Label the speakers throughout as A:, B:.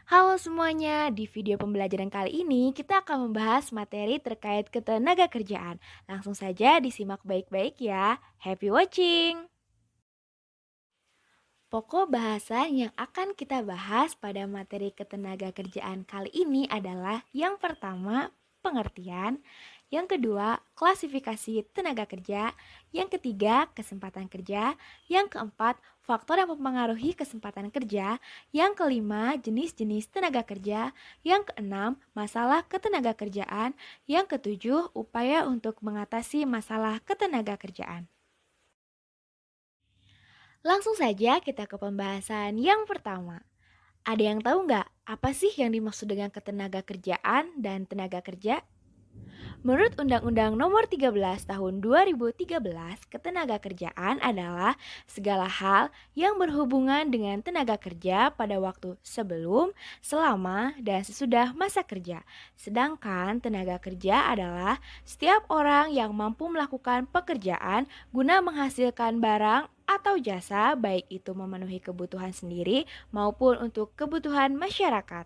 A: Halo semuanya, di video pembelajaran kali ini kita akan membahas materi terkait ketenaga kerjaan. Langsung saja disimak baik-baik ya. Happy watching! Pokok bahasan yang akan kita bahas pada materi ketenaga kerjaan kali ini adalah yang pertama, pengertian, yang kedua, klasifikasi tenaga kerja, yang ketiga, kesempatan kerja, yang keempat, faktor yang mempengaruhi kesempatan kerja, yang kelima, jenis-jenis tenaga kerja, yang keenam, masalah ketenaga kerjaan, yang ketujuh, upaya untuk mengatasi masalah ketenaga kerjaan. Langsung saja kita ke pembahasan yang pertama. Ada yang tahu nggak apa sih yang dimaksud dengan ketenaga kerjaan dan tenaga kerja? Menurut Undang-Undang Nomor 13 Tahun 2013, ketenaga kerjaan adalah segala hal yang berhubungan dengan tenaga kerja pada waktu sebelum, selama, dan sesudah masa kerja. Sedangkan tenaga kerja adalah setiap orang yang mampu melakukan pekerjaan guna menghasilkan barang atau jasa, baik itu memenuhi kebutuhan sendiri maupun untuk kebutuhan masyarakat.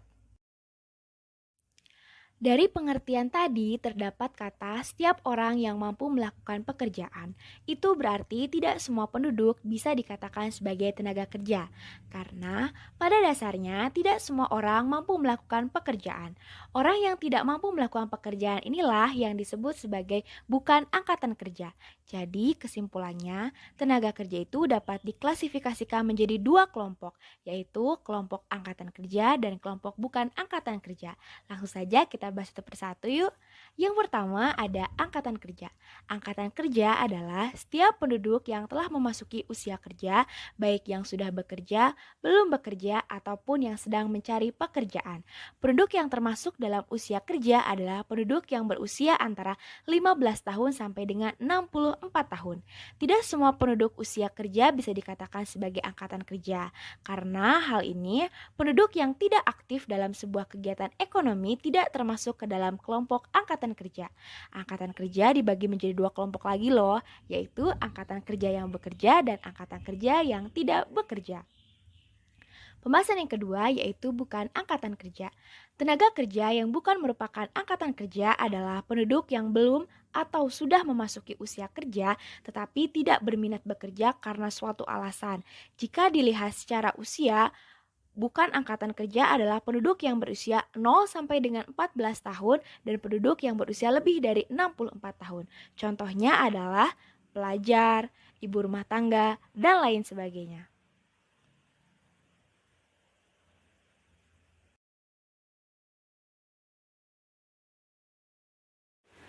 A: Dari pengertian tadi terdapat kata setiap orang yang mampu melakukan pekerjaan. Itu berarti tidak semua penduduk bisa dikatakan sebagai tenaga kerja. Karena pada dasarnya tidak semua orang mampu melakukan pekerjaan. Orang yang tidak mampu melakukan pekerjaan inilah yang disebut sebagai bukan angkatan kerja. Jadi kesimpulannya, tenaga kerja itu dapat diklasifikasikan menjadi dua kelompok, yaitu kelompok angkatan kerja dan kelompok bukan angkatan kerja. Langsung saja kita bahas satu persatu yuk. Yang pertama ada angkatan kerja. Angkatan kerja adalah setiap penduduk yang telah memasuki usia kerja, baik yang sudah bekerja, belum bekerja, ataupun yang sedang mencari pekerjaan. Penduduk yang termasuk dalam usia kerja adalah penduduk yang berusia antara 15 tahun sampai dengan 64 tahun. Tidak semua penduduk usia kerja bisa dikatakan sebagai angkatan kerja. Karena hal ini, penduduk yang tidak aktif dalam sebuah kegiatan ekonomi tidak termasuk ke dalam kelompok angkatan kerja. Angkatan kerja dibagi menjadi dua kelompok lagi loh, yaitu angkatan kerja yang bekerja dan angkatan kerja yang tidak bekerja. Pembahasan yang kedua yaitu bukan angkatan kerja. Tenaga kerja yang bukan merupakan angkatan kerja adalah penduduk yang belum atau sudah memasuki usia kerja tetapi tidak berminat bekerja karena suatu alasan. Jika dilihat secara usia, bukan angkatan kerja adalah penduduk yang berusia 0 sampai dengan 14 tahun dan penduduk yang berusia lebih dari 64 tahun. Contohnya adalah pelajar, ibu rumah tangga, dan lain sebagainya.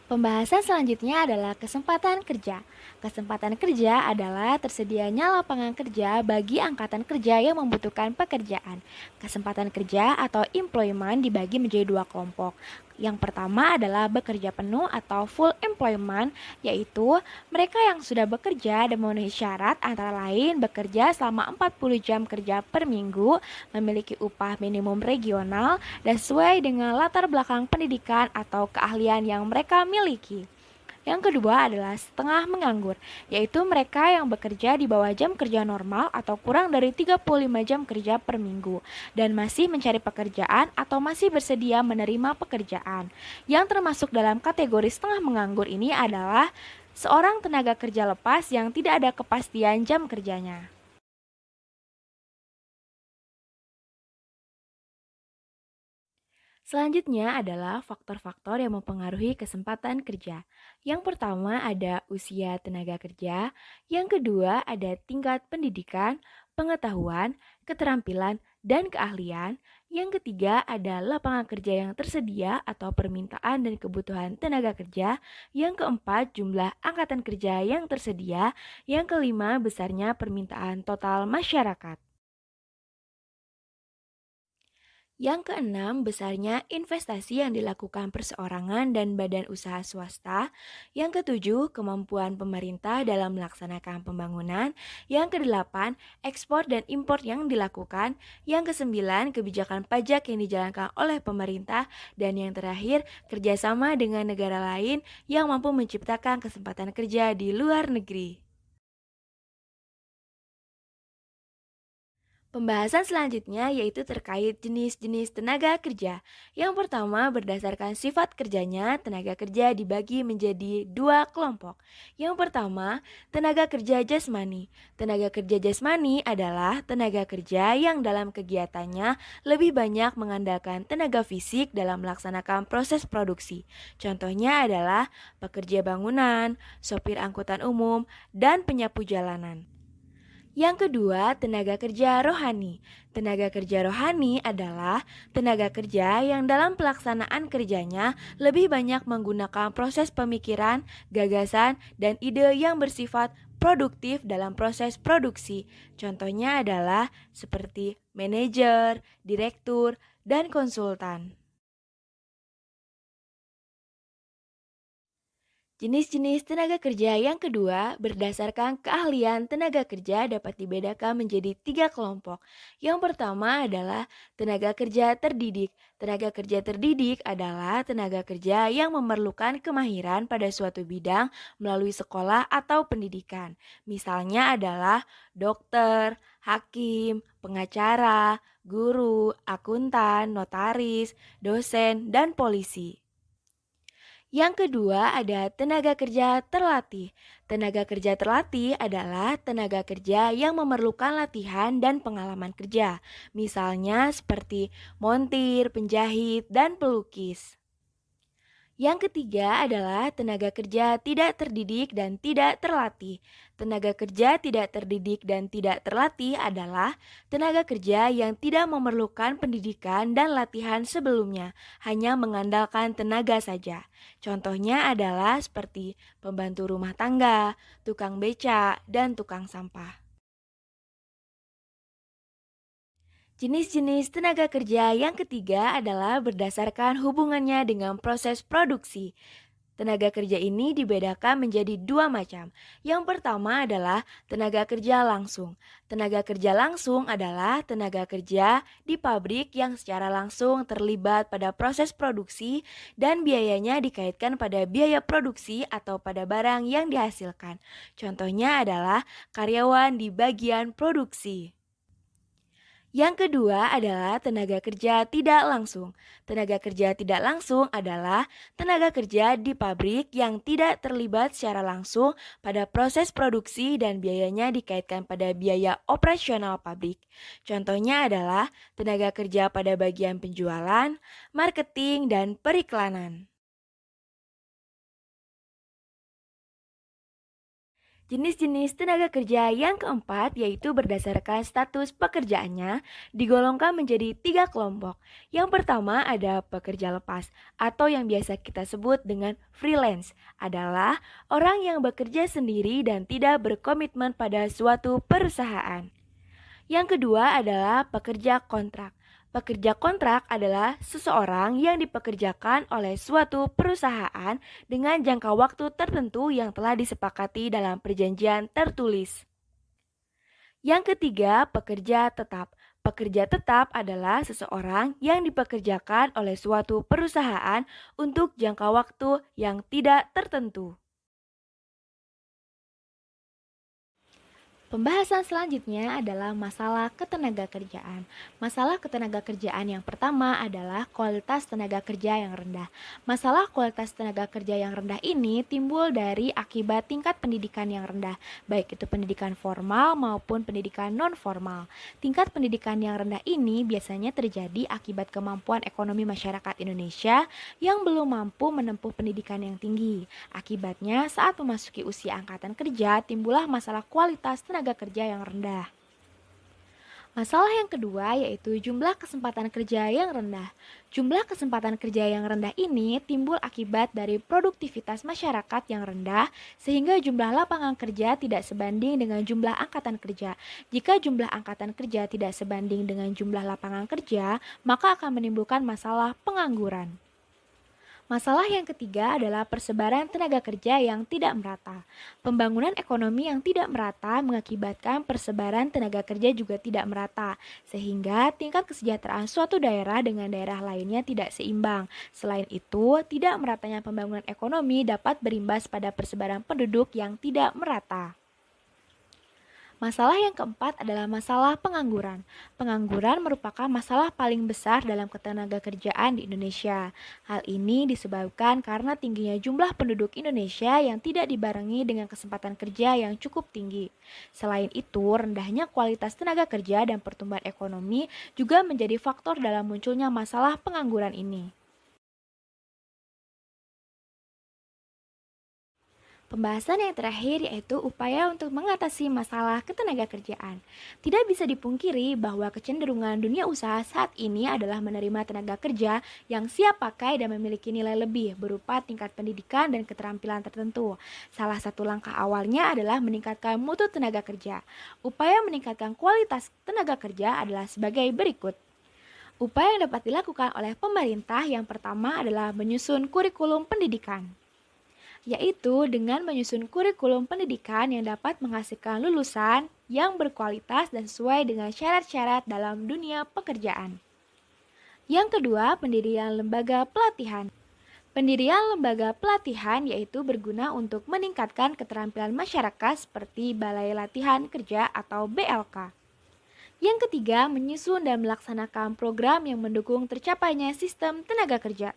A: Pembahasan selanjutnya adalah kesempatan kerja. Kesempatan kerja adalah tersedianya lapangan kerja bagi angkatan kerja yang membutuhkan pekerjaan. Kesempatan kerja atau employment dibagi menjadi dua kelompok. Yang pertama adalah bekerja penuh atau full employment, yaitu mereka yang sudah bekerja dan memenuhi syarat antara lain bekerja selama 40 jam kerja per minggu, memiliki upah minimum regional, dan sesuai dengan latar belakang pendidikan atau keahlian yang mereka miliki. Yang kedua adalah setengah menganggur, yaitu mereka yang bekerja di bawah jam kerja normal atau kurang dari 35 jam kerja per minggu dan masih mencari pekerjaan atau masih bersedia menerima pekerjaan. Yang termasuk dalam kategori setengah menganggur ini adalah seorang tenaga kerja lepas yang tidak ada kepastian jam kerjanya. Selanjutnya adalah faktor-faktor yang mempengaruhi kesempatan kerja. Yang pertama ada usia tenaga kerja, yang kedua ada tingkat pendidikan, pengetahuan, keterampilan, dan keahlian. Yang ketiga ada lapangan kerja yang tersedia atau permintaan dan kebutuhan tenaga kerja. Yang keempat jumlah angkatan kerja yang tersedia. Yang kelima besarnya permintaan total masyarakat. Yang keenam, besarnya investasi yang dilakukan perseorangan dan badan usaha swasta. Yang ketujuh, kemampuan pemerintah dalam melaksanakan pembangunan. Yang kedelapan, ekspor dan impor yang dilakukan. Yang kesembilan, kebijakan pajak yang dijalankan oleh pemerintah. Dan yang terakhir, kerjasama dengan negara lain yang mampu menciptakan kesempatan kerja di luar negeri. Pembahasan selanjutnya yaitu terkait jenis-jenis tenaga kerja. Yang pertama, berdasarkan sifat kerjanya, tenaga kerja dibagi menjadi dua kelompok. Yang pertama, tenaga kerja jasmani. Tenaga kerja jasmani adalah tenaga kerja yang dalam kegiatannya lebih banyak mengandalkan tenaga fisik dalam melaksanakan proses produksi. Contohnya adalah pekerja bangunan, sopir angkutan umum, dan penyapu jalanan. Yang kedua, tenaga kerja rohani. Tenaga kerja rohani adalah tenaga kerja yang dalam pelaksanaan kerjanya lebih banyak menggunakan proses pemikiran, gagasan, dan ide yang bersifat produktif dalam proses produksi. Contohnya adalah seperti manajer, direktur, dan konsultan. Jenis-jenis tenaga kerja yang kedua, berdasarkan keahlian tenaga kerja dapat dibedakan menjadi tiga kelompok. Yang pertama adalah tenaga kerja terdidik. Tenaga kerja terdidik adalah tenaga kerja yang memerlukan kemahiran pada suatu bidang melalui sekolah atau pendidikan. Misalnya adalah dokter, hakim, pengacara, guru, akuntan, notaris, dosen, dan polisi. Yang kedua ada tenaga kerja terlatih. Tenaga kerja terlatih adalah tenaga kerja yang memerlukan latihan dan pengalaman kerja. Misalnya seperti montir, penjahit, dan pelukis. Yang ketiga adalah tenaga kerja tidak terdidik dan tidak terlatih. Tenaga kerja tidak terdidik dan tidak terlatih adalah tenaga kerja yang tidak memerlukan pendidikan dan latihan sebelumnya, hanya mengandalkan tenaga saja. Contohnya adalah seperti pembantu rumah tangga, tukang beca, dan tukang sampah. Jenis-jenis tenaga kerja yang ketiga adalah berdasarkan hubungannya dengan proses produksi. Tenaga kerja ini dibedakan menjadi dua macam. Yang pertama adalah tenaga kerja langsung. Tenaga kerja langsung adalah tenaga kerja di pabrik yang secara langsung terlibat pada proses produksi dan biayanya dikaitkan pada biaya produksi atau pada barang yang dihasilkan. Contohnya adalah karyawan di bagian produksi. Yang kedua adalah tenaga kerja tidak langsung. Tenaga kerja tidak langsung adalah tenaga kerja di pabrik yang tidak terlibat secara langsung pada proses produksi dan biayanya dikaitkan pada biaya operasional pabrik. Contohnya adalah tenaga kerja pada bagian penjualan, marketing, dan periklanan. Jenis-jenis tenaga kerja yang keempat yaitu berdasarkan status pekerjaannya digolongkan menjadi tiga kelompok. Yang pertama ada pekerja lepas atau yang biasa kita sebut dengan freelance adalah orang yang bekerja sendiri dan tidak berkomitmen pada suatu perusahaan. Yang kedua adalah pekerja kontrak. Pekerja kontrak adalah seseorang yang dipekerjakan oleh suatu perusahaan dengan jangka waktu tertentu yang telah disepakati dalam perjanjian tertulis. Yang ketiga, pekerja tetap. Pekerja tetap adalah seseorang yang dipekerjakan oleh suatu perusahaan untuk jangka waktu yang tidak tertentu. Pembahasan selanjutnya adalah masalah ketenagakerjaan. Masalah ketenagakerjaan yang pertama adalah kualitas tenaga kerja yang rendah. Masalah kualitas tenaga kerja yang rendah ini timbul dari akibat tingkat pendidikan yang rendah, baik itu pendidikan formal maupun pendidikan non-formal. Tingkat pendidikan yang rendah ini biasanya terjadi akibat kemampuan ekonomi masyarakat Indonesia yang belum mampu menempuh pendidikan yang tinggi. Akibatnya, saat memasuki usia angkatan kerja, timbullah masalah kualitas tenaga kerja yang rendah. Masalah yang kedua yaitu jumlah kesempatan kerja yang rendah. Jumlah kesempatan kerja yang rendah ini timbul akibat dari produktivitas masyarakat yang rendah sehingga jumlah lapangan kerja tidak sebanding dengan jumlah angkatan kerja. Jika jumlah angkatan kerja tidak sebanding dengan jumlah lapangan kerja, maka akan menimbulkan masalah pengangguran. Masalah yang ketiga adalah persebaran tenaga kerja yang tidak merata. Pembangunan ekonomi yang tidak merata mengakibatkan persebaran tenaga kerja juga tidak merata, sehingga tingkat kesejahteraan suatu daerah dengan daerah lainnya tidak seimbang. Selain itu, tidak meratanya pembangunan ekonomi dapat berimbas pada persebaran penduduk yang tidak merata. Masalah yang keempat adalah masalah pengangguran. Pengangguran merupakan masalah paling besar dalam ketenagakerjaan di Indonesia. Hal ini disebabkan karena tingginya jumlah penduduk Indonesia yang tidak dibarengi dengan kesempatan kerja yang cukup tinggi. Selain itu, rendahnya kualitas tenaga kerja dan pertumbuhan ekonomi juga menjadi faktor dalam munculnya masalah pengangguran ini. Pembahasan yang terakhir yaitu upaya untuk mengatasi masalah ketenagakerjaan. Tidak bisa dipungkiri bahwa kecenderungan dunia usaha saat ini adalah menerima tenaga kerja yang siap pakai dan memiliki nilai lebih berupa tingkat pendidikan dan keterampilan tertentu. Salah satu langkah awalnya adalah meningkatkan mutu tenaga kerja. Upaya meningkatkan kualitas tenaga kerja adalah sebagai berikut. Upaya yang dapat dilakukan oleh pemerintah yang pertama adalah menyusun kurikulum pendidikan, yaitu dengan menyusun kurikulum pendidikan yang dapat menghasilkan lulusan yang berkualitas dan sesuai dengan syarat-syarat dalam dunia pekerjaan. Yang kedua, pendirian lembaga pelatihan. Pendirian lembaga pelatihan yaitu berguna untuk meningkatkan keterampilan masyarakat seperti Balai Latihan Kerja atau BLK. Yang ketiga, menyusun dan melaksanakan program yang mendukung tercapainya sistem tenaga kerja.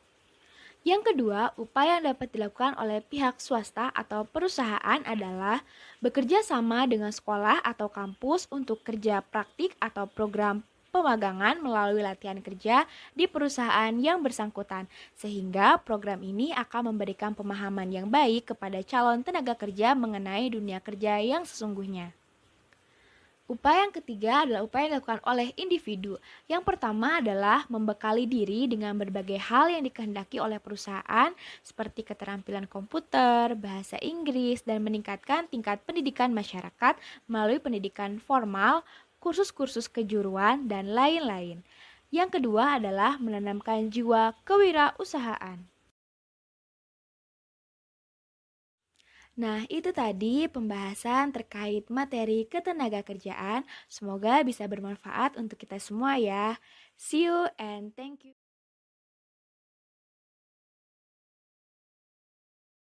A: Yang kedua, upaya yang dapat dilakukan oleh pihak swasta atau perusahaan adalah bekerja sama dengan sekolah atau kampus untuk kerja praktik atau program pemagangan melalui latihan kerja di perusahaan yang bersangkutan, sehingga program ini akan memberikan pemahaman yang baik kepada calon tenaga kerja mengenai dunia kerja yang sesungguhnya. Upaya yang ketiga adalah upaya yang dilakukan oleh individu. Yang pertama adalah membekali diri dengan berbagai hal yang dikehendaki oleh perusahaan seperti keterampilan komputer, bahasa Inggris, dan meningkatkan tingkat pendidikan masyarakat melalui pendidikan formal, kursus-kursus kejuruan, dan lain-lain. Yang kedua adalah menanamkan jiwa kewirausahaan. Nah, itu tadi pembahasan terkait materi ketenagakerjaan. Semoga bisa bermanfaat untuk kita semua ya. See you and thank you.